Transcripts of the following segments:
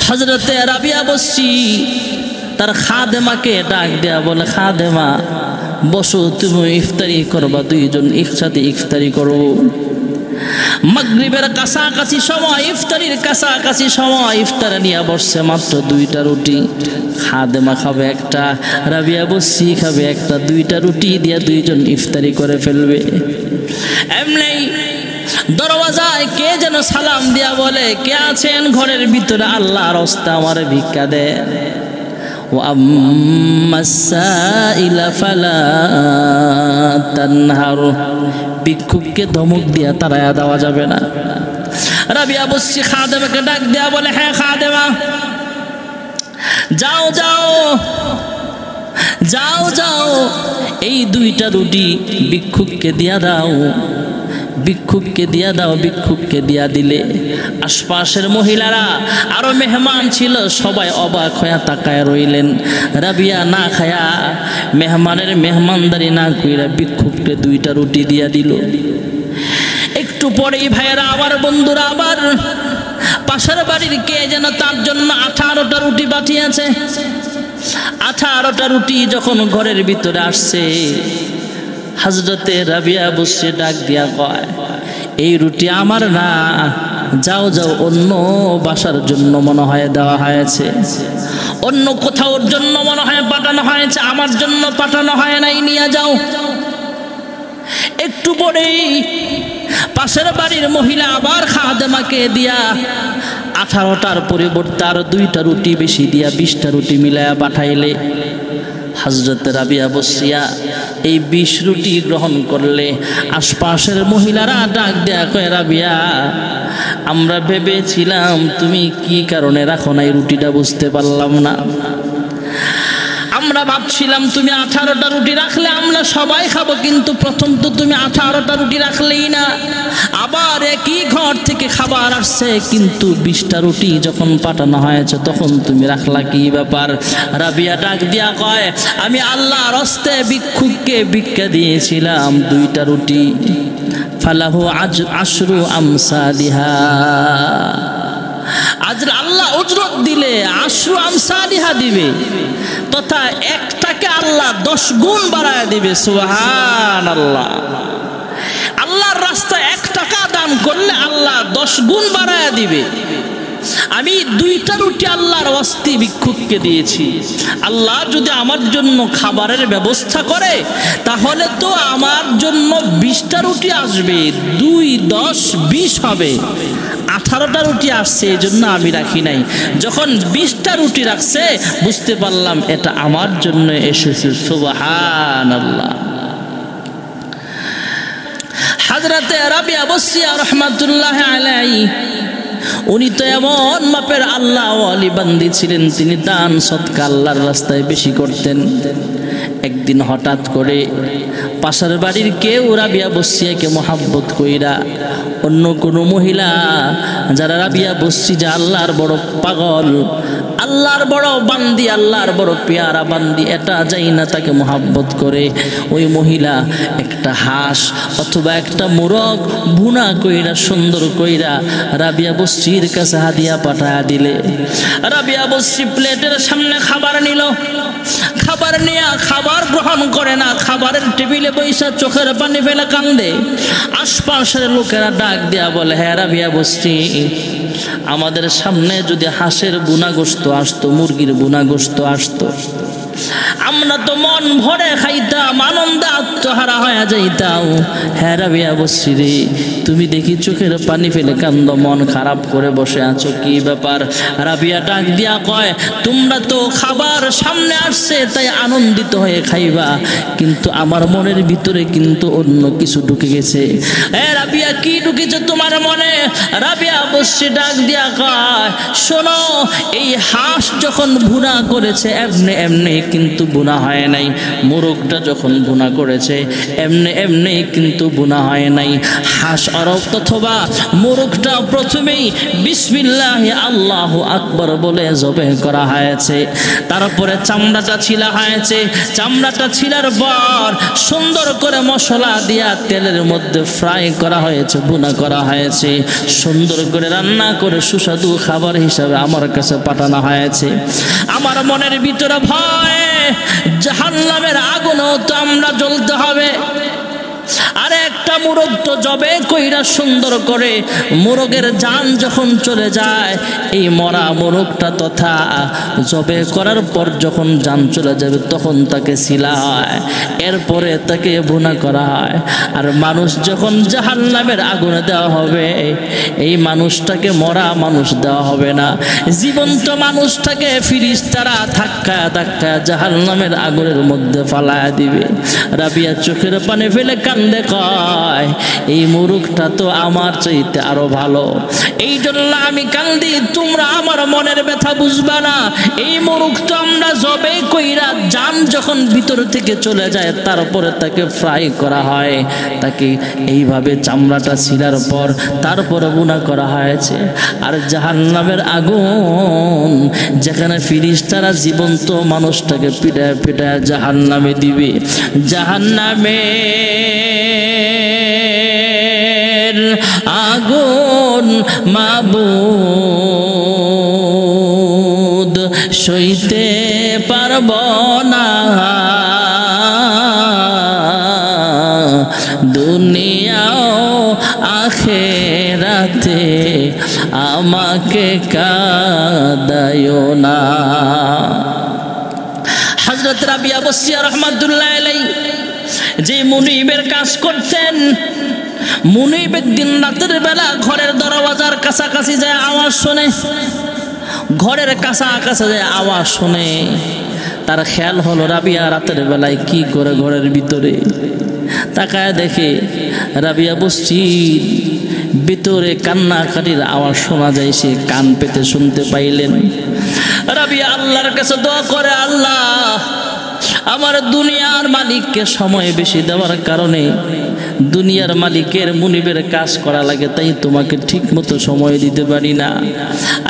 হযরতে রাবিয়া বসছি তার খাদেমাকে ডাক দেয়া বলে, খাদেমা বসো, তুমি ইফতারি করবা, দুইজন একসাথে ইফতারি করব। মাগরিবের কাছাকাছি সময়, ইফতারির কাছাকাছি সময় ইফতার নিয়ে বসছে, মাত্র দুইটা রুটি। খাদেমা খাবে একটা, রাবিয়া বসছি খাবে একটা, দুইটা রুটি দিয়ে দুইজন ইফতারি করে ফেলবে। এমনি দরওয়াজায় কে যেন সালাম দিয়া বলে, কে আছেন ঘরের ভিতরে? আল্লাহর রাস্তা আমার ভিক্ষা দেন। ভিক্ষুককে ধমক দিয়া তাড়ায়া দেওয়া যাবে না। রাবিয়া বসছি খাদেমাকে ডাক দেয়া বলে, হ্যাঁ খাদেমা, যাও যাও যাও যাও, এই দুইটা রুটি ভিক্ষুককে দিয়া দাও, ভিক্ষুককে দিয়া দাও। ভিক্ষুককে দিয়া দিলে আশপাশের মহিলারা, আরো মেহমান ছিল, সবাই অবাক হয়ে তাকায় রইলেন। রাবিয়া না খায়া, মেহমানের মেহমানদারি না কইরা ভিক্ষুককে দুইটা রুটি দিয়া দিল। একটু পরেই ভাইয়েরা, আবার বন্ধুরা, আবার পাশের বাড়ির কে যেন তার জন্য 18টা রুটি পাঠিয়েছে। 18টা রুটি যখন ঘরের ভিতরে আসছে, হযরতে রাবিয়া বসে ডাক দিয়া কয়, এই রুটি আমার না, যাও যাও, অন্য বাসার জন্য মনে হয় দেওয়া হয়েছে, অন্য কোথাওর জন্য মনে হয় পাঠানো হয়েছে, আমার জন্য পাঠানো হয় নাই, নিয়ে যাও। একটু পরেই পাশের বাড়ির মহিলা আবার খাদেমাকে দিয়া 18টার পরিবর্তে আরো 2টা রুটি বেশি দিয়া 20টা রুটি মিলায়া পাঠাইলে হযরত রাবিয়া বসিয়া এই 20 রুটি গ্রহণ করলে আশপাশের মহিলারা ডাক দেয়া কয়, রাবিয়া, আমরা ভেবেছিলাম তুমি কি কারণে রাখো না এই রুটিটা, বুঝতে পারলাম না। আমরা ভাবছিলাম তুমি 18টা রুটি রাখলে আমরা সবাই খাবো, কিন্তু প্রথম তো তুমি 18টা রুটি রাখলেই না, আবার একই ঘর থেকে খাবার আসছে, কিন্তু 20টা রুটি যখন পাঠানো হয়েছে তখন তুমি রাখলা, কি ব্যাপার? রাবিয়া ডাক দিয়া কয়, আমি আল্লাহর রাস্তে ভিক্ষুককে ভিক্ষা দিয়েছিলাম 2টা রুটি, ফালাহু আশরু আমসালিহা, আজ আল্লাহ উজরত দিলে আশরু আমসালিহা দিবে, তথা একটাকে আল্লাহ 10 গুণ বাড়ায় দিবে। সুবহানাল্লাহ। আল্লাহর রাস্তায় 1 টাকা দান করলে আল্লাহ 10 গুণ বাড়ায় দিবে। আমি 2টা রুটি আল্লাহর ওয়াস্তে ভিক্ষুককে দিয়েছি, আল্লাহ যদি আমার জন্য খাবারের ব্যবস্থা করে তাহলে তো আমার জন্য 20টা রুটি আসবে, 2 10 20 হবে। 18টা রুটি আসছে, এই জন্য আমি রাখি নাই। যখন 20টা রুটি রাখছে বুঝতে পারলাম এটা আমার জন্য এসেছে। সুবহানাল্লাহ। হযরতে রাবিয়া বসিয়া রাহমাতুল্লাহি আলাইহি, উনি তো এমন মাপের আল্লাহ ওয়ালি বান্দি ছিলেন, তিনি দান সদকা আল্লাহর রাস্তায় বেশি করতেন। একদিন হঠাৎ করে পাশের বাড়ির কেউ রাবিয়া বসিয়াকে মহাব্বত কইরা অন্য কোনো মহিলা, যারা রাবিয়া বসছি যে আল্লাহর বড় পাগল, আল্লাহর বড় বান্দি, আল্লাহর বড় পেয়ারা বান্দি, এটা যাই না তাকে মহাব্বত করে, ওই মহিলা একটা হাঁস অথবা একটা মোরগ ভুনা কইরা সুন্দর কইরা রাবিয়া বসছির কাছে হাদিয়া পাঠায়া দিলে। রাবিয়া বসছি প্লেটের সামনে খাবার নিল, খাবার নিয়ে খাবার গ্রহণ করে না, খাবারের টেবিলে বৈশা চোখের পানি ফেলে কান্দে। আশপাশের লোকেরা ডাক দেয়া বলে, হ্যাঁ রাবিয়া বসছি, আমাদের সামনে যদি হাঁসের বুনা গোশত আসতো, মুরগির বুনা গোশত আসতো, আমরা তো মন ভরে খাইতাম, আনন্দে আত্মহারা হয়ে যাইতাম। হ্যাঁ রাবিয়া বসছি রে, তুমি দেখি চোখের পানি ফেলে কান্দ, মন খারাপ করে বসে আছো, কি ব্যাপার? রাবিয়া ডাক দিয়া কয়, তোমরা তো খাবার সামনে আসছে তাই আনন্দিত হয়ে খাইবা, কিন্তু আমার মনের ভিতরে কিন্তু অন্য কিছু ঢুকে গেছে। রাবিয়া, কি ঢুকেছে তোমার মনে? রাবিয়া বসছি ডাক দিয়া কয়, শোনো, এই হাঁস যখন ভুনা করেছে এমনি এমনি কিন্তু বুনা হয় নাই। মোরগটা যখন বুনা করেছে এমনি এমনি কিন্তু বুনা হয় নাই। হাঁস অথবা মোরগটা প্রথমেই বিসমিল্লাহ আল্লাহু আকবার বলে জবাই করা হয়েছে। তারপরে চামড়াটা ছিলা হয়েছে। চামড়াটা ছিলার পর সুন্দর করে মশলা দিয়া তেলের মধ্যে ফ্রাই করা হয়েছে, বুনা করা হয়েছে। সুন্দর করে রান্না করে সুস্বাদু খাবার হিসাবে আমার কাছে পাঠানো হয়েছে। আমার মনের ভিতরে ভয়, জাহান্নামের আগুনেও তো আমরা জ্বলতে হবে। আর একটা মোরগ তো জবে কইরা সুন্দর করে মোরগের জান যখন চলে যায়, এই মরা মোরগটা তথা জবে করার পর যখন জান চলে যাবে তখন তাকে সিলা হয়, এরপরে তাকে ভুনা করা হয়। আর মানুষ যখন জাহান্নামের আগুনে দেওয়া হবে, এই মানুষটাকে মরা মানুষ দেওয়া হবে না, জীবন্ত মানুষটাকে ফিরিস্তারা ধাক্কা ধাক্কা জাহান্নামের আগুনের মধ্যে ফালায়া দিবে। রাবিয়া চোখের পানি ফেলে কান্দে কয়, এই মুরুখটা তো আমার চাইতে আরো ভালো, এই জন্য আমি কান্দি। তোমরা আমার মনের ব্যথা বুঝবা না। এই মুরুখ তো আমরা জবে কইরা জান যখন ভিতর থেকে চলে যায় তারপরে তাকে ফ্রাই করা হয়, তাকে এইভাবে চামড়াটা ছিলার পর তারপরে বুনা করা হয়েছে। আর জাহান্নামের আগুন যেখানে ফিরিস্তারা জীবন্ত মানুষটাকে পিটায় পিটায় জাহান্নামে দিবে, জাহান্নামে আগুন মাবুদ সইতে পারব না, দুনিয়াও আখিরাতে আমাকে কাঁদায়ো না। হযরত রাবিয়া বসরিয়া রাহমাতুল্লাহ আলাইহি যে মুনিবের কাজ করতেন, মুনিব একদিন রাতের বেলা ঘরের দরওয়াজার কাছাকাছি যায় আওয়াজ শুনে, ঘরের কাছাকাছি যায় আওয়াজ শুনে। তার খেয়াল হলো রাবিয়া রাতের বেলায় কি করে ঘরের ভিতরে। তাকায় দেখে রাবিয়া বসরির ভিতরে কান্নাকাটির আওয়াজ শোনা যায়। সে কান পেতে শুনতে পাইলেন। রাবিয়া আল্লাহর কাছে দোয়া করে, আল্লাহ আমার দুনিয়ার মালিককে সময় বেশি দেওয়ার কারণে দুনিয়ার মালিকের মুনিবের কাজ করা লাগে, তাই তোমাকে ঠিক মতো সময় দিতে পারি না।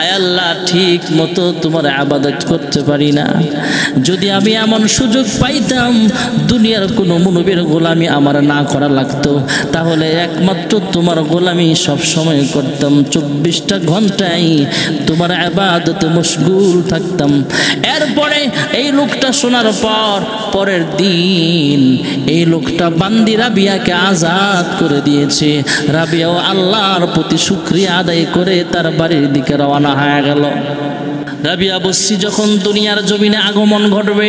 আয় আল্লাহ, ঠিক মতো তোমার ইবাদত করতে পারি না। যদি আমি এমন সুযোগ পাইতাম দুনিয়ার কোনো মুনিবের গোলামি আমার না করা লাগতো, তাহলে একমাত্র তোমার গোলামি সব সময় করতাম, 24টা ঘন্টায় তোমার ইবাদতে মশগুল থাকতাম। এরপরে এই লোকটা শোনার পর পরের দিন এই লোকটা বান্দি রাবিয়াকে আজাদ করে দিয়েছে। রাবিয়াও আল্লাহর প্রতি শুকরিয়া আদায় করে তার বাড়ির দিকে রওনা হয়ে গেল। রাবিয়া বসরি যখন দুনিয়ার জমিনে আগমন ঘটবে,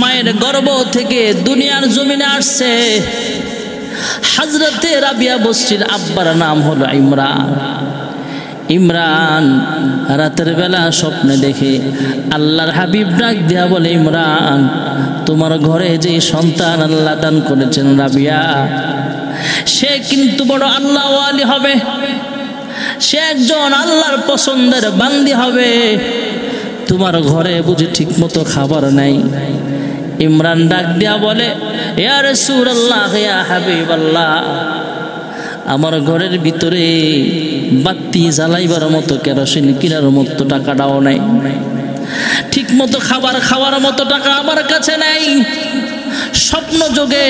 মায়ের গর্ভ থেকে দুনিয়ার জমিনে আসছে। হযরতে রাবিয়া বসরির আব্বার নাম হলো ইমরান। ইমরান রাতের বেলা স্বপ্নে দেখে আল্লাহর হাবিব ডাক দিয়া বলে, ইমরান তোমার ঘরে যে সন্তান আল্লাহ দান করেছেন রাবিয়া, সে কিন্তু বড় আল্লাহ ওয়ালি হবে, সে একজন আল্লাহর পছন্দের বান্দি হবে। তোমার ঘরে বুঝি ঠিক মতো খাবার নাই। ইমরান ডাক দিয়া বলে, ইয়া রাসূলুল্লাহ ইয়া হাবিবাল্লাহ, আমার ঘরের ভিতরে বাতি জ্বালাইবার মতো কেরোসিন কেনার মতো টাকাটাও নাই, ঠিক মতো খাবার খাওয়ার মতো টাকা আমার কাছে নাই। স্বপ্ন যোগে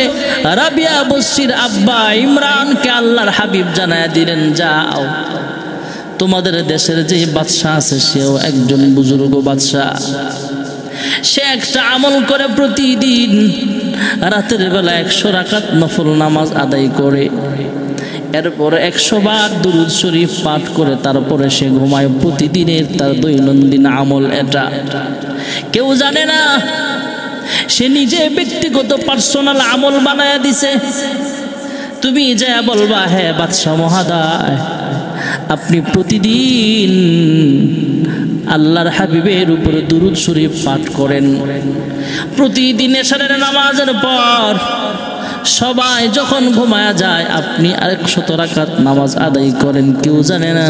রাবিয়া বসরির আব্বা ইমরানকে আল্লাহর হাবিব জানায় দিলেন, যাও তোমাদের দেশের যে বাদশা আছে সেও একজন বুজুর্গ বাদশা, সে একটা আমল করে প্রতিদিন রাতের বেলা 100 রাকাত নফল নামাজ আদায় করে, এরপর 100 বার দুরূদ শরীফ পাঠ করে তারপরে সে ঘুমায়। প্রতিদিনের তার দৈনন্দিন আমল এটা। কেউ জানে না, সে নিজে ব্যক্তিগত পার্সোনাল আমল বানায় দিছে। তুমি যা বলবা, হ্যাঁ বাদশা মহাদয়, আপনি প্রতিদিন আল্লাহর হাবিবের উপরে দুরূদ শরীফ পাঠ করেন, প্রতিদিন এশারের নামাজের পর সবাই যখন ঘুমায়া যায় আপনি 100 রাকাত নামাজ আদায় করেন, কেউ জানে না।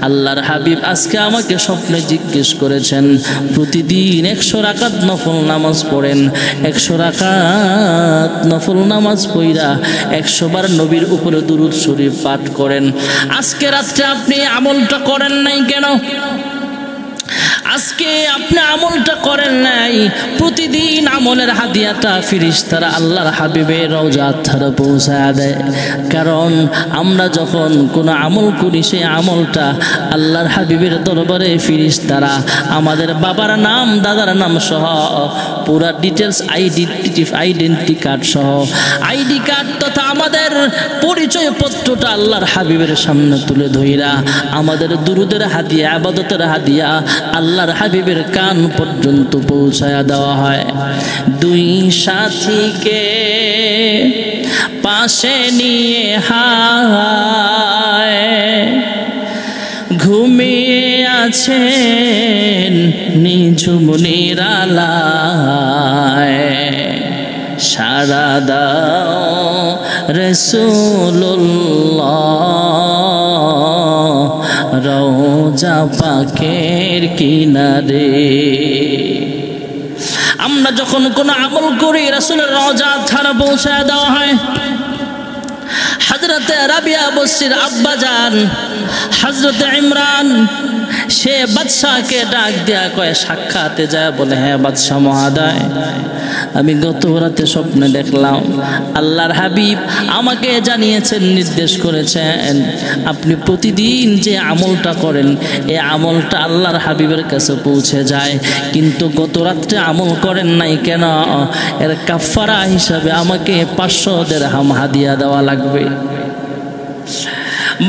আল্লাহর হাবিব আজকে আমাকে স্বপ্নে জিজ্ঞেস করেছেন, প্রতিদিন 100 রাকাত নফল নামাজ পড়েন, 100 রাকাত নফল নামাজ পড়া 100 বার নবীর উপরে দুরূদ শরীফ পাঠ করেন। আজকে রাত্রে আপনি আমলটা করেন নাই কেন? আজকে আপনি আমলটা করেন নাই। প্রতিদিন আমলের হাদিয়াটা ফেরেশতারা আল্লাহর হাবিবের রওজাত ধারে পৌঁছায় দেয়। কারণ আমরা যখন কোনো আমল করি সেই আমলটা আল্লাহর হাবিবের দরবারে ফেরেশতারা আমাদের বাবার নাম দাদার নাম সহ পুরা ডিটেলস আইডেন্টি কার্ড সহ আইডি কার্ড তথা আমাদের পরিচয় পত্রটা আল্লাহর হাবিবের সামনে তুলে ধইরা আমাদের দুরুদের হাদিয়া ইবাদতের হাদিয়া আল্লাহর হাবিবের কান পর্যন্ত পৌঁছায়া দেওয়া হয়। দুই সাথীকে পাশে নিয়ে হায় ঘুমিয়ে আছেন নিঝুম নিরালায়, সারা দাও রাসূলুল্লাহ রওজা পাকের কিনারে। আমরা যখন কোনো আমল করি রাসূলের রওজা ধারে পৌঁছায় দেওয়া হয়। হযরতে রাবিয়া বসরির আব্বা জান হযরতে ইমরান সে বাদশাকে ডাক দেয়া কয়, সাক্ষাতে যায় বলে, হ্যাঁ বাদশা মহোদয়, আমি গত রাতে স্বপ্নে দেখলাম আল্লাহর হাবিব আমাকে জানিয়েছেন, নির্দেশ করেছেন আপনি প্রতিদিন যে আমলটা করেন এই আমলটা আল্লাহর হাবিবের কাছে পৌঁছে যায়, কিন্তু গত রাত্রে আমল করেন নাই কেন? এর কাফারা হিসাবে আমাকে 500 দিরহাম হাদিয়া দেওয়া লাগবে।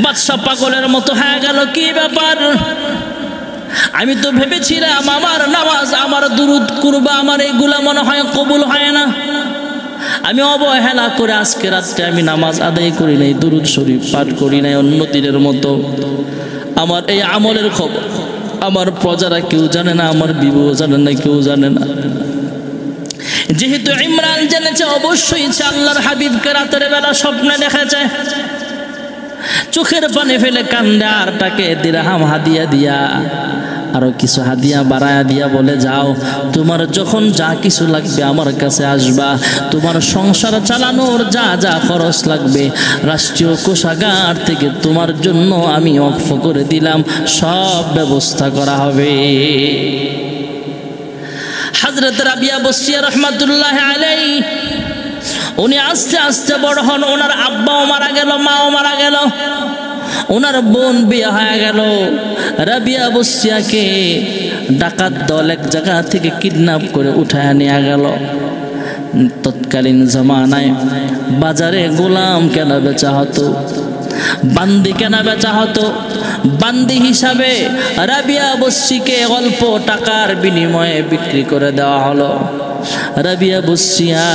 বাদশা পাগলের মতো হয়ে গেল, কি ব্যাপার? আমি তো ভেবেছিলাম আমার নামাজ আমার দুরুদ কুরবা আমার এগুলা মনে হয় কবুল হয় না। আমি অবহেলা করে আজকে রাত্রে আমি নামাজ আদায় করি নাই, দুরুদ শরীফ পাঠ করি নাই অন্য দিনের মতো। আমার এই আমলের খবর আমার প্রজারা কেউ জানে না, আমার বিবু জানে না, কেউ জানে না। যেহেতু ইমরান জেনেছে, অবশ্যই সে আল্লাহর হাবিবকে রাতের বেলা স্বপ্নে দেখেছে, চোখের পানি ফেলে কান্দে আর তাকে দিরহাম হাদিয়া দিয়া আরো কিছু হাদিয়া বাড়ায়া দিয়া বলে, যাও তোমার যখন যা কিছু লাগবে আমার কাছে আসবা, তোমার সংসার চালানোর যা যা খরচ লাগবে রাষ্ট্রীয় কোষাগার থেকে তোমার জন্য আমি ওয়াকফ করে দিলাম, সব ব্যবস্থা করা হবে। হযরত রাবিয়া বসরিয়া রাহমাতুল্লাহি আলাইহি উনি আস্তে আস্তে বড় হন। ওনার আব্বাও মারা গেল, মাও মারা গেল, ওনার বোন বিয়ে হয়ে গেল। রাবিয়া বসরিয়াকে ডাকাত দল এক জায়গা থেকে কিডন্যাপ করে উঠায় নিয়ে গেল। তৎকালীন জমানায় বাজারে গোলাম কেনা বেচা হতো, বান্দি কেনা বেচা হতো। বান্দি হিসাবে রাবিয়া বসরিকে অল্প টাকার বিনিময়ে বিক্রি করে দেওয়া হলো। রাবিয়া বসরিয়া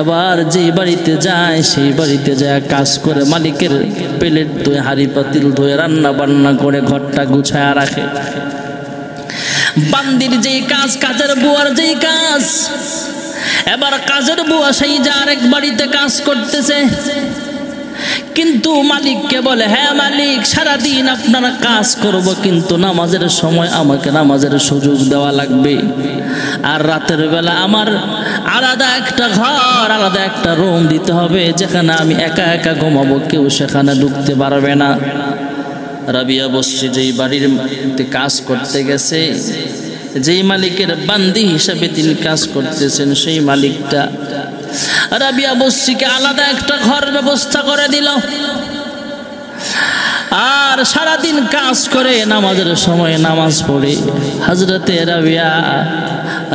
এবার যেই বাড়িতে যায় সেই বাড়িতে যায় কাজ করে, মালিকের প্লেট ধুয়ে হাঁড়ি পাতিল ধুয়ে রান্না বান্না করে ঘরটা গুছায় রাখে। বান্দির যেই কাজ, কাজের বুয়ার যেই কাজ, এবার কাজের বুয়া সেই যে আরেক বাড়িতে কাজ করতেছে। কিন্তু মালিককে বলে, হ্যাঁ মালিক সারাদিন আপনারা কাজ করব, কিন্তু নামাজের সময় আমাকে নামাজের সুযোগ দেওয়া লাগবে, আর রাতের বেলা আমার আলাদা একটা ঘর আলাদা একটা রুম দিতে হবে, যেখানে আমি একা একা ঘুমাবো, কেউ সেখানে ঢুকতে পারবে না। রাবিয়া বসরি যেই বাড়ির কাজ করতে গেছে, যেই মালিকের বান্দি হিসাবে তিনি কাজ করতেছেন, সেই মালিকটা রাবিয়া বসরিকে আলাদা একটা ঘর ব্যবস্থা করে দিল। আর সারাদিন কাজ করে নামাজের সময় নামাজ পড়ে হযরতে রাবিয়া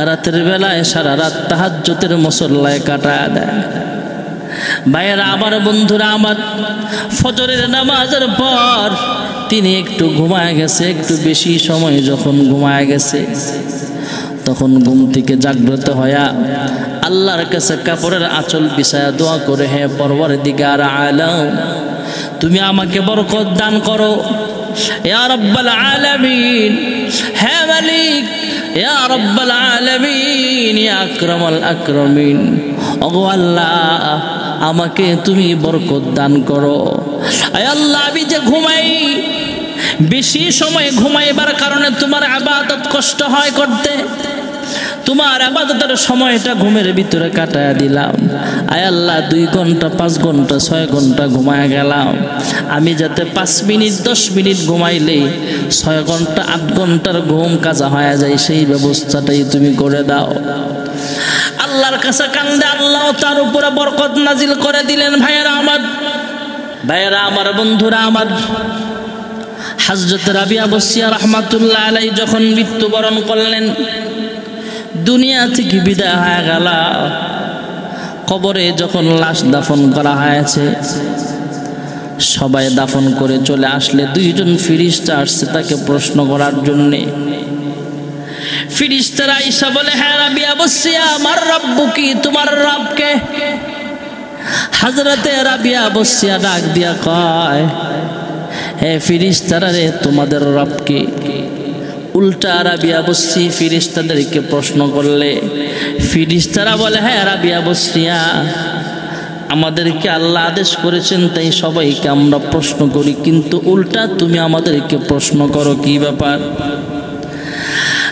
রাতের বেলায় সারা রাত তাহাজ্জুদের মুসল্লায় কাটায় দেয়। ভাইয়েরা আমার, বন্ধুরা আমার, ফজরের নামাজের পর তিনি একটু ঘুমায় গেছে। একটু বেশি সময় যখন ঘুমায় গেছে তখন ঘুম থেকে জাগ্রত হয়া আল্লাহর কাছে কাপড়ের আঁচল বিছায়া দোয়া করে, হে পরওয়ারদিগার আলম, তুমি আমাকে বরকত দান করো ইয়া রাব্বাল আলামিন। হে মালিক, ইয়া রাব্বাল আলামিন, ইয়া আকরামাল আকরামিন। ওগো আল্লাহ, আমাকে তুমি বরকত দান করো। আয় আল্লাহ, আমি যে ঘুমাই, বেশি সময় ঘুমাইবার কারণে তোমার ইবাদত কষ্ট হয় করতে, তোমার ইবাদতের সময়টা ঘুমের ভিতরে কাটায়া দিলাম। আয় আল্লাহ, 2 ঘন্টা 5 ঘন্টা 6 ঘন্টা ঘুমায় গেলাম। আমি যাতে 5 মিনিট 10 মিনিট ঘুমাইলেই 6 ঘন্টা 8 ঘন্টার ঘুম কাজা হয়ে যায়, সেই ব্যবস্থাটাই তুমি করে দাও। আল্লাহর কাছে কান্দে, আল্লাহ তার উপরে বরকত নাজিল করে দিলেন। ভাইয়েরা আমার, বন্ধুরা আমার, হযরত রাবিয়া বসরিয়া রাহমাতুল্লাহ আলাইহি যখন মৃত্যুবরণ করলেন, দুনিয়া থেকে বিদায় হয়ে গেল, কবরে যখন লাশ দাফন করা হয়েছে, সবাই দাফন করে চলে আসলে 2 জন ফেরেশতা আসছে তাকে প্রশ্ন করার জন্য। ফেরেশতারা আয়েশা বলে, হ্যাঁ রাবিয়া বসরিয়া, আমার রব্বু কি, তোমার রব কে? হযরতে রাবিয়া বসরিয়া ডাক দিয়া কয়, হে ফেরেশতারা রে, তোমাদের রব কে? উল্টা রাবিয়া বসরি ফেরেশতাদেরকে প্রশ্ন করলে ফেরেশতারা বলে, হ্যাঁ রাবিয়া বসরিয়া, আমাদেরকে আল্লাহ আদেশ করেছেন তাই সবাইকে আমরা প্রশ্ন করি, কিন্তু উল্টা তুমি আমাদেরকে প্রশ্ন করো, কি ব্যাপার?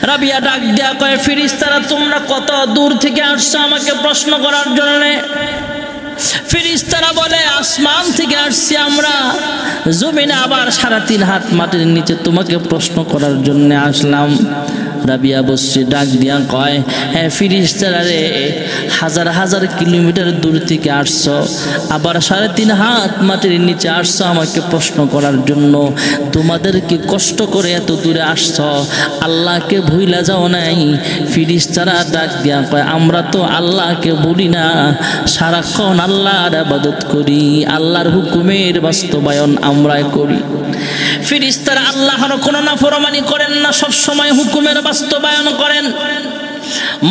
রাবিয়া ডাক দেয়া কয়, ফেরেশতারা তোমরা কত দূর থেকে আসছো আমাকে প্রশ্ন করার জন্য? ফেরেশতারা বলে, আসমান থেকে আসছি আমরা, জমিনে আবার 3.5 হাত মাটির নিচে তোমাকে প্রশ্ন করার জন্য আসলাম। রাবিয়া বসরি ডাক দিয়া কয়, হ্যাঁ ফেরেশতারা রে, 1000 কিলোমিটার দূর থেকে আসছো, আবার 3.5 হাত মাটির নিচে আসছো আমাকে প্রশ্ন করার জন্য। তোমাদেরকে কষ্ট করে এত দূরে আসছো, আল্লাহকে ভুইলা যাও নাই? ফেরেশতারা ডাক দিয়া কয়, আমরা তো আল্লাহকে ভুলি না, সারাক্ষণ আল্লাহর ইবাদত করি, আল্লাহর হুকুমের বাস্তবায়ন আমরা করি। ফেরেশতারা আল্লাহর কোনো নাফরমানি করেন না, সব সময় হুকুমের বাস্তবায়ন করেন।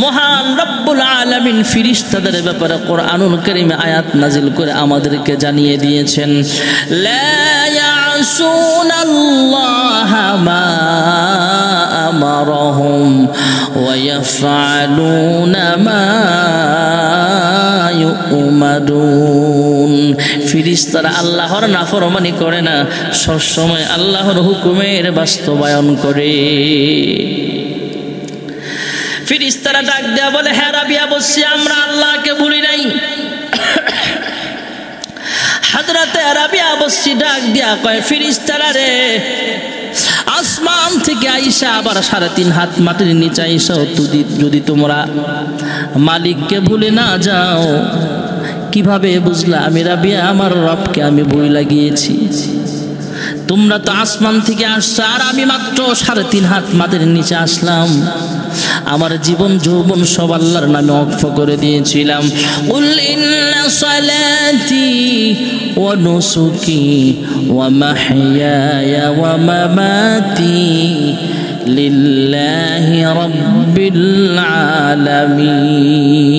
মহান রব্বুল আলামিন ফেরেশতাদের ব্যাপারে কোরআনুল কারীমে আয়াত নাজিল করে আমাদেরকে জানিয়ে দিয়েছেন, লা ইয়াসুনাল্লাহা মা আমারহুম ওয়া ইয়াফআলুনা মা ইউমারুন। ফেরেশতারা আল্লাহর নাফরমানি করে না, সব সময় আল্লাহর হুকুমের বাস্তবায়ন করে। ফেরেশতারা ডাক দেয়া বলে, হ্যাঁ রাবিয়া বসরিয়া, আমরা আল্লাহকে ভুলি নাই। হযরতে রাবিয়া বসরি ডাক দেয়া কয়, ফেরেশতারা রে, আসমান থেকে আইসা আবার 3.5 হাত মাটির নিচে আইসা যদি তোমরা মালিককে ভুলে না যাও, কিভাবে বুঝলা আমি রাবিয়া আমার রবকে আমি ভুলে গিয়েছি? তোমরা তো আসমান থেকে আসছো, আর আমি মাত্র 3.5 হাত মাটির নিচে আসলাম, আমার জীবন যৌবন সব আল্লাহর নামে ওয়াকফ করে দিয়েছিলাম। কুল ইন্না সালাতি ওয়া নুসুকি ওয়া মাহইয়ায়া ওয়া মামাতি লিল্লাহি রাব্বিল আলামিন।